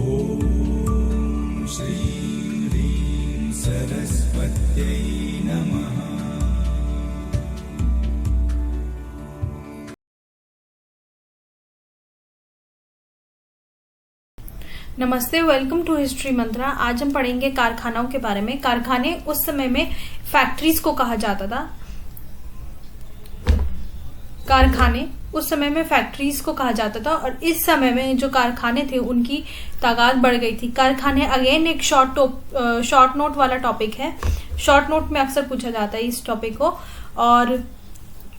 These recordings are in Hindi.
ॐ श्रीं ह्रीं सरस्वत्यै नमः। नमस्ते, वेलकम टू हिस्ट्री मंत्रा। आज हम पढ़ेंगे कारखानों के बारे में। कारखाने उस समय में फैक्ट्रीज को कहा जाता था। कारखाने उस समय में फैक्ट्रीज को कहा जाता था और इस समय में जो कारखाने थे उनकी तादाद बढ़ गई थी। कारखाने अगेन एक शॉर्ट नोट वाला टॉपिक है। शॉर्ट नोट में अक्सर पूछा जाता है इस टॉपिक को और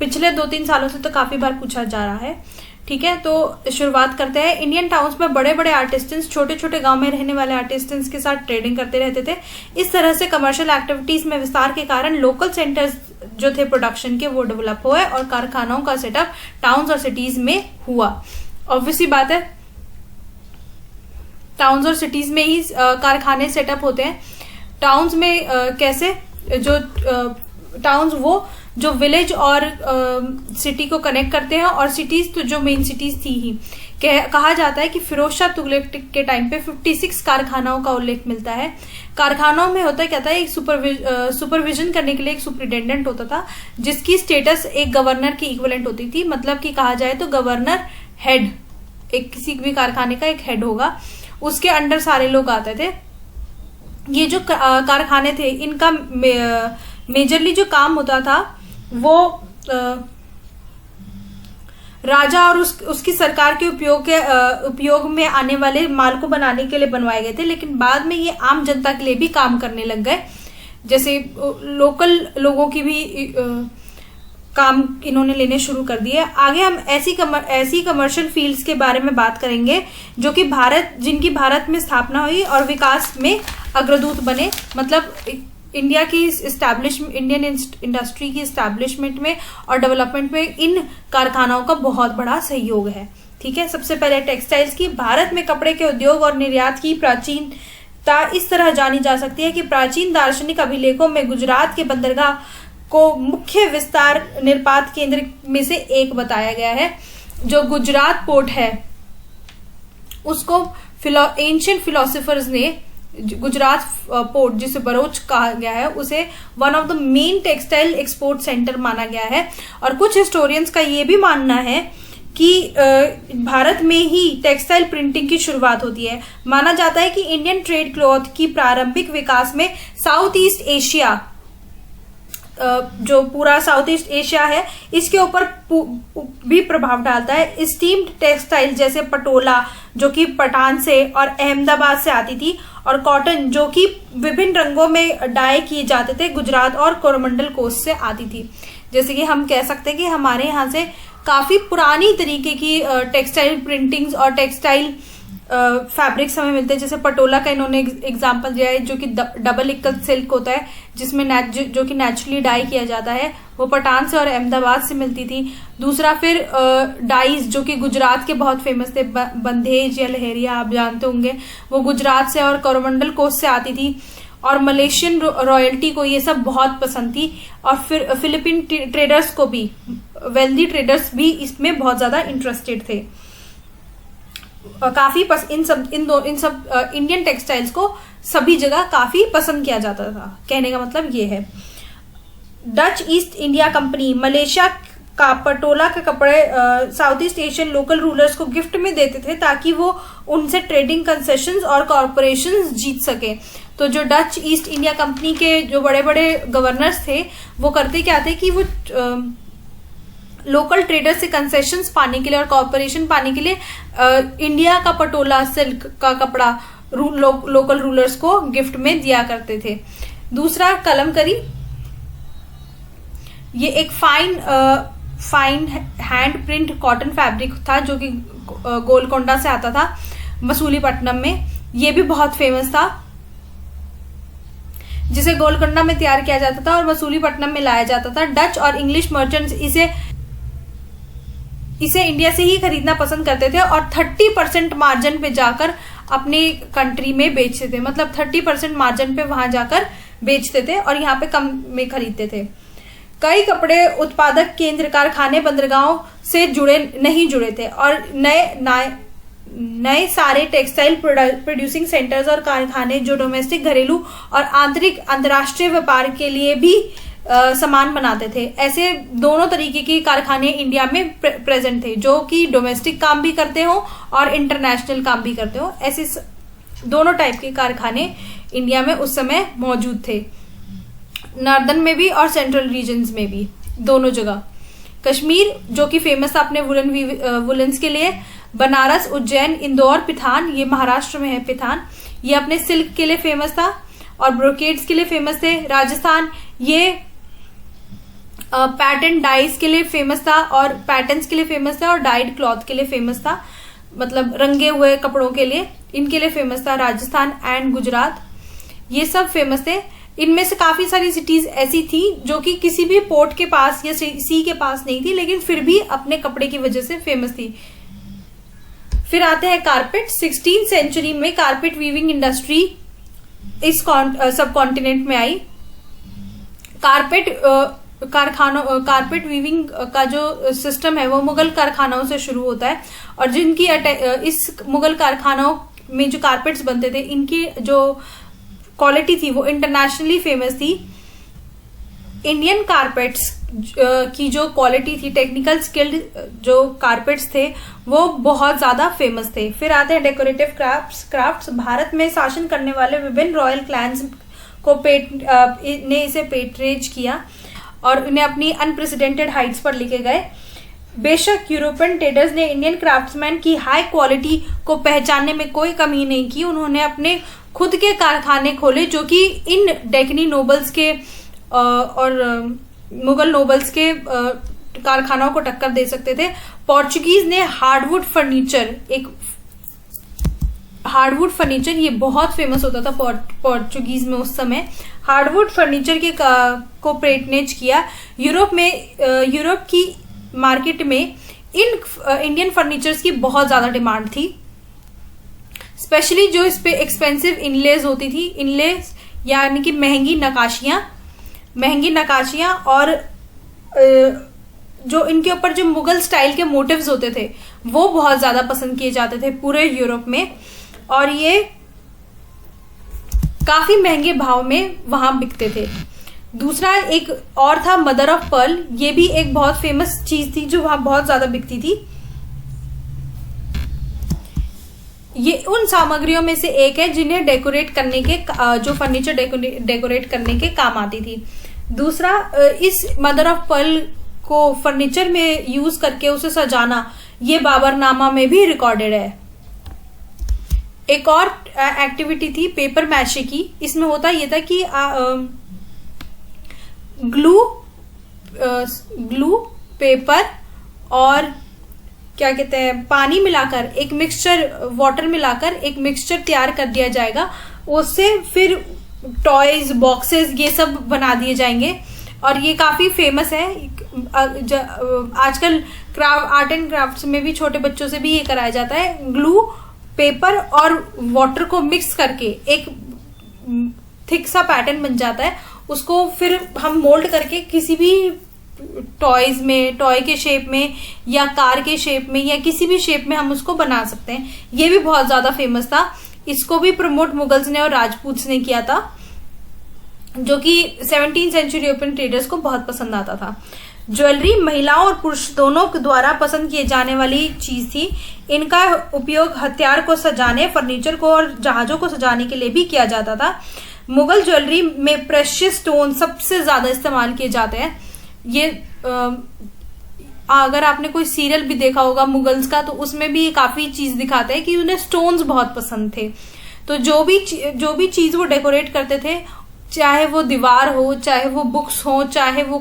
पिछले 2-3 सालों से तो काफी बार पूछा जा रहा है। ठीक है, तो शुरुआत करते हैं। इंडियन टाउन्स में बड़े बड़े आर्टिस्टन्स छोटे छोटे गांव में रहने वाले आर्टिस्टन्स के साथ ट्रेडिंग करते रहते थे। इस तरह से कमर्शियल एक्टिविटीज में विस्तार के कारण लोकल सेंटर्स जो थे प्रोडक्शन के वो डेवलप हुए और कारखानों का सेटअप टाउन्स और सिटीज में हुआ। ऑब्वियसली बात है, टाउन्स और सिटीज में ही कारखाने सेटअप होते हैं। टाउन्स में कैसे, जो टाउन्स वो जो विलेज और सिटी को कनेक्ट करते हैं और सिटीज तो जो मेन सिटीज थी ही। कहा जाता है कि फिरोज शाह तुगलक के टाइम पे 56 कारखानों का उल्लेख मिलता है। कारखानों में होता क्या था, एक सुपरविजन करने के लिए एक सुपरिटेंडेंट होता था जिसकी स्टेटस एक गवर्नर की इक्विवेलेंट होती थी। मतलब कि कहा जाए तो गवर्नर हेड, एक किसी भी कारखाने का एक हेड होगा, उसके अंडर सारे लोग आते थे। ये जो कारखाने थे इनका मेजरली जो काम होता था वो राजा और उसकी सरकार के उपयोग में आने वाले माल को बनाने के लिए बनवाए गए थे, लेकिन बाद में ये आम जनता के लिए भी काम करने लग गए। जैसे लोकल लोगों की भी काम इन्होंने लेने शुरू कर दिए। आगे हम ऐसी कमर्शियल फील्ड्स के बारे में बात करेंगे जो कि जिनकी भारत में स्थापना हुई और विकास में अग्रदूत बने। मतलब इंडियन इंडस्ट्री की एस्टैब्लिशमेंट में और डेवलपमेंट में इन कारखानों का बहुत बड़ा सहयोग है। ठीक है, सबसे पहले टेक्सटाइल्स की। भारत में कपड़े के उद्योग और निर्यात की प्राचीनता इस तरह जानी जा सकती है कि प्राचीन दार्शनिक अभिलेखों में गुजरात के बंदरगाह को मुख्य विस्तार निर्यात केंद्र में से एक बताया गया है। जो गुजरात पोर्ट है उसको एंशिएंट फिलोसोफर्स ने गुजरात पोर्ट, जिसे बरोच कहा गया है, उसे one of the main textile export centre माना गया है। और कुछ हिस्टोरियंस का ये भी मानना है कि भारत में ही टेक्सटाइल प्रिंटिंग की शुरुआत होती है। माना जाता है कि इंडियन ट्रेड क्लॉथ की प्रारंभिक विकास में साउथ ईस्ट एशिया, जो पूरा साउथ ईस्ट एशिया है, इसके ऊपर भी प्रभाव डालता है। स्टीम्ड टेक्सटाइल जैसे पटोला जो कि पठान से और अहमदाबाद से आती थी, और कॉटन जो कि विभिन्न रंगों में डाई किए जाते थे, गुजरात और कोरोमंडल कोस्ट से आती थी। जैसे कि हम कह सकते हैं कि हमारे यहाँ से काफी पुरानी तरीके की टेक्सटाइल प्रिंटिंग्स और टेक्सटाइल फैब्रिक्स हमें मिलते हैं। जैसे पटोला का इन्होंने एग्जांपल दिया है जो कि डबल इक्कत सिल्क होता है, जिसमें जो कि नेचुरली डाई किया जाता है, वो पठान से और अहमदाबाद से मिलती थी। दूसरा फिर डाइज जो कि गुजरात के बहुत फेमस थे, बंधेज या लहरिया आप जानते होंगे, वो गुजरात से और कोरोमंडल कोस्ट से आती थी। और मलेशियन रॉयल्टी को ये सब बहुत पसंद थी। और फिर फिलिपीन ट्रेडर्स को भी, वेल्दी ट्रेडर्स भी इसमें बहुत ज्यादा इंटरेस्टेड थे। काफी इन सब इंडियन टेक्सटाइल्स को सभी जगह काफी पसंद किया जाता था। कहने का मतलब ये है। Dutch east India company Malaysia का पटोला के कपड़े south east Asian local rulers को गिफ्ट में देते थे ताकि वो उनसे ट्रेडिंग कंसेशंस और कॉर्पोरेशंस जीत सके। तो जो डच ईस्ट इंडिया कंपनी के जो बड़े बड़े गवर्नर्स थे वो करते क्या थे कि वो लोकल ट्रेडर से कंसेशंस पाने के लिए और कॉर्पोरेशन पाने के लिए इंडिया का पटोला सिल्क का कपड़ा लोकल रूलर्स को गिफ्ट में दिया करते थे। दूसरा कलमकरी, ये एक fine hand print cotton fabric था जो कि गोलकोंडा से आता था, मसूलीपट्टनम में। ये भी बहुत फेमस था, जिसे गोलकोंडा में तैयार किया जाता था और मसूलीपट्टनम में लाया जाता था। डच और इंग्लिश मर्चेंट्स इसे इंडिया से ही खरीदना पसंद करते थे और 30% मार्जिन पे जाकर अपनी कंट्री में बेचते थे। मतलब 30% मार्जिन पे वहां जाकर बेचते थे और यहाँ पे कम में खरीदते थे। कई कपड़े उत्पादक केंद्र कारखाने बंदरगाहों से नहीं जुड़े थे और नए सारे टेक्सटाइल प्रोड्यूसिंग सेंटर्स और कारखाने जो डोमेस्टिक, घरेलू और आंतरिक अंतर्राष्ट्रीय व्यापार के लिए भी सामान बनाते थे। ऐसे दोनों तरीके के कारखाने इंडिया में प्रेजेंट थे, जो कि डोमेस्टिक काम भी करते हो और इंटरनेशनल काम भी करते हो। ऐसे दोनों टाइप के कारखाने इंडिया में उस समय मौजूद थे, नॉर्दर्न में भी और सेंट्रल रीजन्स में भी, दोनों जगह। कश्मीर जो कि फेमस था अपने वुलन्स के लिए, बनारस, उज्जैन, इंदौर, पिथान, ये महाराष्ट्र में है पिथान, ये अपने सिल्क के लिए फेमस था और ब्रोकेड्स के लिए फेमस थे। राजस्थान ये पैटर्न डाइज के लिए फेमस था और पैटर्न्स के लिए फेमस था और डाइड क्लॉथ के लिए फेमस था, मतलब रंगे हुए कपड़ों के लिए, इनके लिए फेमस था राजस्थान एंड गुजरात, ये सब फेमस थे। इनमें से काफी सारी सिटीज ऐसी थी जो कि किसी भी पोर्ट के पास या सी के पास नहीं थी, लेकिन फिर भी अपने कपड़े की वजह से फेमस थी। फिर आते हैं कारपेट। 16th सेंचुरी में कारपेट वीविंग इंडस्ट्री इस सब कॉन्टिनेंट में आई। कारपेट वीविंग का जो सिस्टम है वो मुगल कारखानों से शुरू होता है और जिनकी इस मुगल कारखानों में जो कारपेट्स बनते थे, इनकी जो क्वालिटी थी वो इंटरनेशनली फेमस थी। इंडियन कारपेट्स की जो क्वालिटी थी, टेक्निकल स्किल्ड जो कारपेट्स थे वो बहुत ज्यादा फेमस थे। फिर आते हैं डेकोरेटिव क्राफ्ट्स। भारत में शासन करने वाले विभिन्न रॉयल क्लैंस को ने इसे पेट्रेज किया और उन्हें अपनी अनप्रेसिडेंटेड हाइट्स पर लेके गए। बेशक यूरोपियन ट्रेडर्स ने इंडियन क्राफ्ट्समैन की हाई क्वालिटी को पहचानने में कोई कमी नहीं की। उन्होंने अपने खुद के कारखाने खोले जो कि इन डेकनी नोबल्स के और मुगल नोबल्स के कारखानों को टक्कर दे सकते थे। पोर्चुगीज ने हार्डवुड फर्नीचर ये बहुत फेमस होता था पोर्चुगीज में उस समय। हार्डवुड फर्नीचर के को पेटनेज किया। यूरोप की मार्केट में इंडियन फर्नीचर्स की बहुत ज्यादा डिमांड थी, स्पेशली जो इस पे एक्सपेंसिव इनलेज होती थी। इनलेज यानी कि महंगी नकाशियां और जो इनके ऊपर जो मुगल स्टाइल के मोटिव्स होते थे वो बहुत ज्यादा पसंद किए जाते थे पूरे यूरोप में और ये काफी महंगे भाव में वहां बिकते थे। दूसरा एक और था मदर ऑफ पर्ल। ये भी एक बहुत फेमस चीज थी जो वहां बहुत ज्यादा बिकती थी। ये उन सामग्रियों में से एक है जिन्हें डेकोरेट करने के जो फर्नीचर डेकोरेट करने के काम आती थी। दूसरा, इस मदर ऑफ पर्ल को फर्नीचर में यूज करके उसे सजाना ये बाबरनामा में भी रिकॉर्डेड है। एक और एक्टिविटी थी पेपर मैशे की। इसमें होता ये था कि ग्लू पेपर और क्या कहते हैं पानी मिलाकर एक मिक्सचर, वाटर मिलाकर एक मिक्सचर तैयार कर दिया जाएगा। उससे फिर टॉयज, बॉक्सेस ये सब बना दिए जाएंगे और ये काफी फेमस है। आजकल आर्ट एंड क्राफ्ट्स में भी छोटे बच्चों से भी ये कराया जाता है। ग्लू, पेपर और वाटर को मिक्स करके एक थिक सा पैटर्न बन जाता है। उसको फिर हम मोल्ड करके किसी भी टॉयज में, टॉय के शेप में या कार के शेप में या किसी भी शेप में हम उसको बना सकते हैं। ये भी बहुत ज्यादा फेमस था। इसको भी प्रमोट मुगल्स ने और राजपूत्स ने किया था, जो कि 17th सेंचुरी यूरोपियन ट्रेडर्स को बहुत पसंद आता था। ज्वेलरी महिलाओं और पुरुष दोनों द्वारा पसंद किए जाने वाली चीज थी। इनका उपयोग हथियार को सजाने, फर्नीचर को और जहाजों को सजाने के लिए भी किया जाता था। मुगल ज्वेलरी में प्रेशियस स्टोन सबसे ज्यादा इस्तेमाल किए जाते हैं। ये अगर आपने कोई सीरियल भी देखा होगा मुगल्स का, तो उसमें भी काफी चीज दिखाते हैं कि उन्हें स्टोन्स बहुत पसंद थे। तो जो भी चीज वो डेकोरेट करते थे, चाहे वो दीवार हो, चाहे वो बुक्स हो, चाहे वो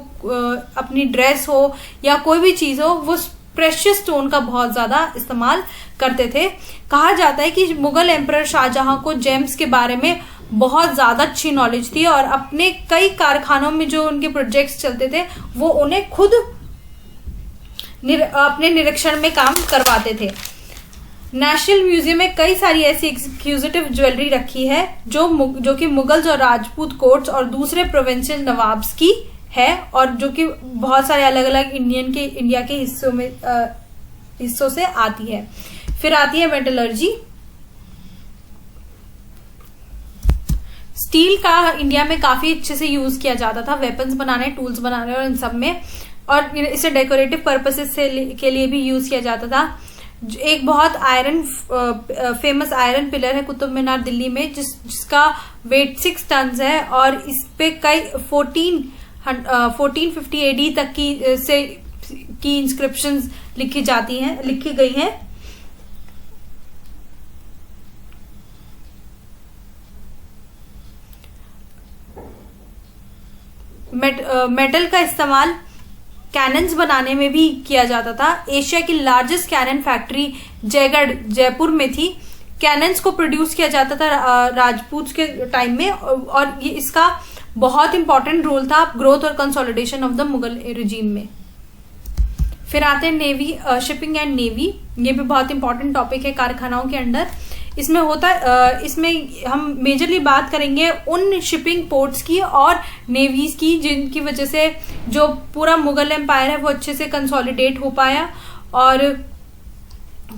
अपनी ड्रेस हो या कोई भी चीज हो, वो प्रेशियस स्टोन का बहुत ज्यादा इस्तेमाल करते थे। कहा जाता है कि मुगल एम्परर शाहजहां को जेम्स के बारे में बहुत ज्यादा अच्छी नॉलेज थी और अपने कई कारखानों में जो उनके प्रोजेक्ट्स चलते थे वो उन्हें खुद अपने निरीक्षण में काम करवाते थे। नेशनल म्यूजियम में कई सारी ऐसी एक्सक्लूसिव ज्वेलरी रखी है जो कि मुगल्स और राजपूत कोर्ट्स और दूसरे प्रोविंशियल नवाब्स की है और जो कि बहुत सारे अलग अलग इंडिया के हिस्सों से आती है। फिर आती है मेटलर्जी। स्टील का इंडिया में काफी अच्छे से यूज किया जाता था वेपन्स बनाने, टूल्स बनाने और इन सब में, और इसे डेकोरेटिव पर्पसेस के लिए भी यूज किया जाता था। एक बहुत फेमस आयरन पिलर है कुतुब मीनार दिल्ली में, जिसका वेट 6 टन है और इस पे कई 1450 AD तक की इंस्क्रिप्शंस लिखी गई हैं। मेटल का इस्तेमाल कैनन्स बनाने में भी किया जाता था। एशिया की largest cannon factory Jaigarh Jaipur में थी। कैनन्स को प्रोड्यूस किया जाता था राजपूत के टाइम में, और ये इसका बहुत इंपॉर्टेंट रोल था ग्रोथ और consolidation of the Mughal regime में। फिर आते हैं नेवी, शिपिंग एंड नेवी। ये भी बहुत इंपॉर्टेंट टॉपिक है कारखानाओं के अंदर। इसमें हम मेजरली बात करेंगे उन शिपिंग पोर्ट्स की और नेवीज की जिनकी वजह से जो पूरा मुगल एम्पायर है वो अच्छे से कंसोलिडेट हो पाया, और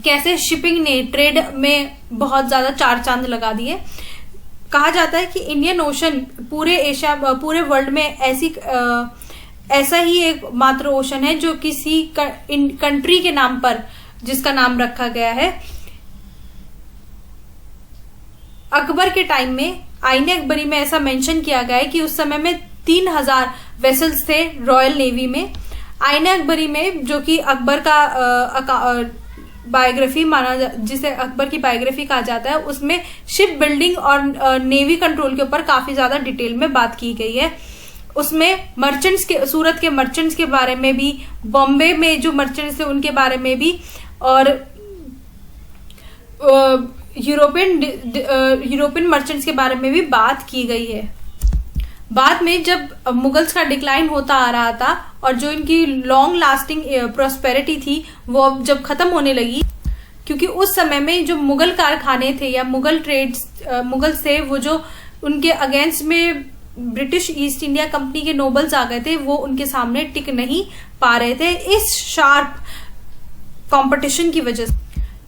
कैसे शिपिंग ने ट्रेड में बहुत ज्यादा 4 चांद लगा दिए। कहा जाता है कि इंडियन ओशन पूरे वर्ल्ड में ऐसा ही एक मात्र ओशन है जो किसी कंट्री के नाम पर जिसका नाम रखा गया है। अकबर के टाइम में आईने अकबरी में ऐसा मेंशन किया गया है कि उस समय में 3000 वेसल्स थे रॉयल नेवी में। आईने अकबरी में, जो कि अकबर का बायोग्राफी जिसे अकबर की बायोग्राफी कहा जाता है, उसमें शिप बिल्डिंग और नेवी कंट्रोल के ऊपर काफी ज्यादा डिटेल में बात की गई है। उसमें सूरत के मर्चेंट्स के बारे में भी, बॉम्बे में जो मर्चेंट्स थे उनके बारे में भी, और यूरोपियन मर्चेंट्स के बारे में भी बात की गई है। बाद में जब मुगल्स का डिक्लाइन होता आ रहा था और जो इनकी लॉन्ग लास्टिंग प्रोस्पेरिटी थी वो जब खत्म होने लगी, क्योंकि उस समय में जो मुगल कारखाने थे या मुगल्स थे, वो जो उनके अगेंस्ट में ब्रिटिश ईस्ट इंडिया कंपनी के नोबल्स आ गए थे, वो उनके सामने टिक नहीं पा रहे थे। इस शार्प कंपटीशन की वजह से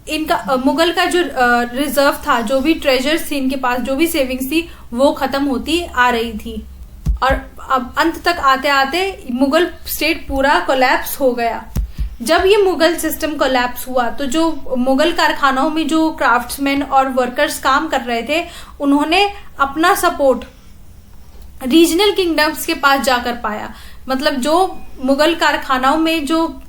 इनका मुगल का जो रिजर्व था, जो भी ट्रेजर्स थी इनके पास, जो भी सेविंग्स थी, वो खत्म होती आ रही थी। और अब अंत तक आते आते मुगल स्टेट पूरा कोलैप्स हो गया। जब ये मुगल सिस्टम कोलैप्स हुआ तो जो मुगल कारखानों में जो क्राफ्ट्समैन और वर्कर्स काम कर रहे थे, उन्होंने अपना सपोर्ट रीजनल किंगडम्स के पास जाकर पाया। मतलब जो मुगल कारखानों में जो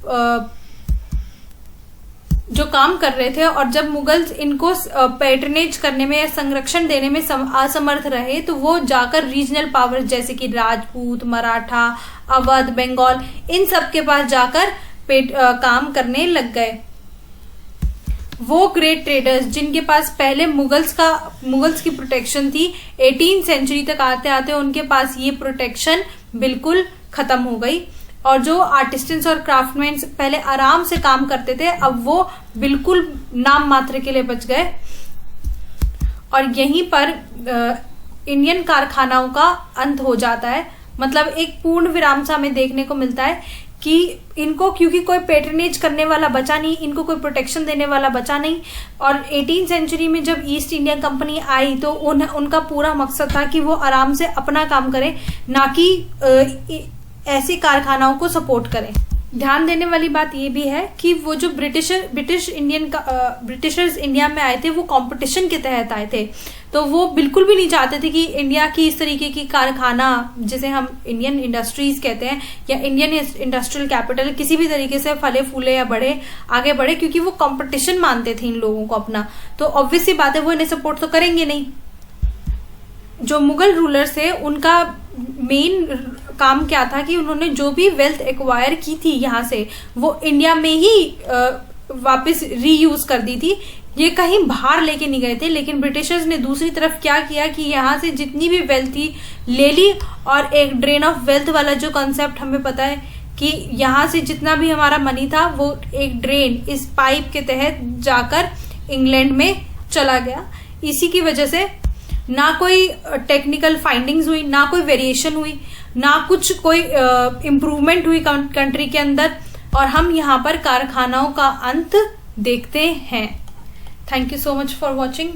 काम कर रहे थे, और जब मुगल्स इनको पैटर्नेज करने में या संरक्षण देने में असमर्थ रहे, तो वो जाकर रीजनल पावर जैसे कि राजपूत, मराठा, अवध, बंगाल, इन सब के पास जाकर काम करने लग गए। वो ग्रेट ट्रेडर्स जिनके पास पहले मुगल्स की प्रोटेक्शन थी, 18वीं सेंचुरी तक आते आते उनके पास ये प्रोटेक्शन बिल्कुल खत्म हो गई। और जो आर्टिस्टन्स और क्राफ्टमैन पहले आराम से काम करते थे, अब वो बिल्कुल नाम मात्र के लिए बच गए। और यहीं पर इंडियन कारखानाओं का अंत हो जाता है। मतलब एक पूर्ण विराम सा हमें देखने को मिलता है कि इनको क्योंकि कोई पैटर्नेज करने वाला बचा नहीं, इनको कोई प्रोटेक्शन देने वाला बचा नहीं। और 18वीं सेंचुरी में जब ईस्ट इंडिया कंपनी आई तो उनका पूरा मकसद था कि वो आराम से अपना काम करें, ना कि ऐसे कारखानाओं को सपोर्ट करें। ध्यान देने वाली बात ये भी है कि वो जो ब्रिटिशर्स इंडिया में आए थे, वो कंपटीशन के तहत आए थे। तो वो बिल्कुल भी नहीं चाहते थे कि इंडिया की इस तरीके की कारखाना, जिसे हम इंडियन इंडस्ट्रीज कहते हैं या इंडियन इंडस्ट्रियल कैपिटल, किसी भी तरीके से फले फूले या आगे बढ़े, क्योंकि वो कंपटीशन मानते थे इन लोगों को अपना। तो ऑब्वियस सी बात है, वो इन्हें सपोर्ट तो करेंगे नहीं। जो मुगल रूलर्स थे, उनका मेन काम क्या था कि उन्होंने जो भी वेल्थ एक्वायर की थी यहाँ से, वो इंडिया में ही वापस रीयूज कर दी थी। ये कहीं बाहर लेके नहीं गए थे। लेकिन ब्रिटिशर्स ने दूसरी तरफ क्या किया कि यहाँ से जितनी भी वेल्थ थी ले ली, और एक ड्रेन ऑफ वेल्थ वाला जो कॉन्सेप्ट हमें पता है कि यहाँ से जितना भी हमारा मनी था, वो एक ड्रेन इस पाइप के तहत जाकर इंग्लैंड में चला गया। इसी की वजह से ना कोई टेक्निकल फाइंडिंग्स हुई, ना कोई वेरिएशन हुई, ना कोई इम्प्रूवमेंट हुई कंट्री के अंदर, और हम यहाँ पर कारखानाओं का अंत देखते हैं। Thank you so much for watching.